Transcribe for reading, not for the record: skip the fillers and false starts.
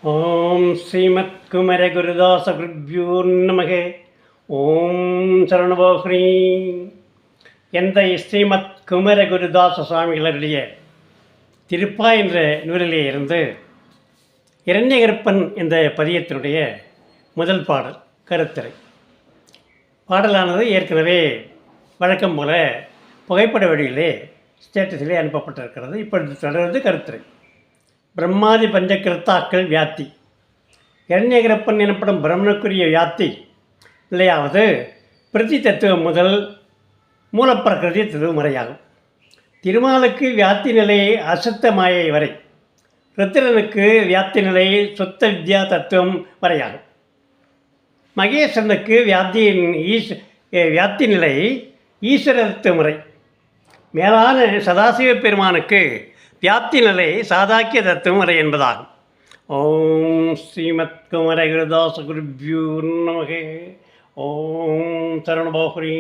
ஓம் ஸ்ரீமத் குமர குருதாச குருப்யூ நமக. ஓம் சரணபோஹ்ரீ. எந்த ஸ்ரீமத் குமர குருதாச சுவாமிகளுடைய திருப்பா என்ற நூலிலே இருந்து இரண்யகற்பன் என்ற பதியத்தினுடைய முதல் பாடல் கருத்துரை. பாடலானது ஏற்கனவே வழக்கம் போல புகைப்பட வழியிலே ஸ்டேட்டஸிலே அனுப்பப்பட்டிருக்கிறது. இப்பொழுது தொடர்ந்து கருத்துரை. பிரம்மாதி பஞ்சகிருத்தாக்கள் வியாத்தி. இரண்யகற்பன் எனப்படும் பிரம்மனுக்குரிய வியாத்தி நிலையாவது பிரதி தத்துவம் முதல் மூலப்பிரகிருதி தத்துவ முறையாகும். திருமாலுக்கு வியாத்தி நிலை அசுத்த மாயை வரை, ருத்திரனுக்கு வியாப்தி நிலை சுத்த வித்யா தத்துவம் வரையாகும். மகேஸ்வரனுக்கு வியாப்தி நிலை ஈஸ்வர தத்துவ முறை. மேலான சதாசிவ பெருமானுக்கு வியாப்தி நிலை சாதாக்கிய தத்துவ முறை என்பதாகும். ஓம் ஸ்ரீமத் குமர குருதாச குருப்யூ நமக. ஓம் சரணபோஹ்ரீ.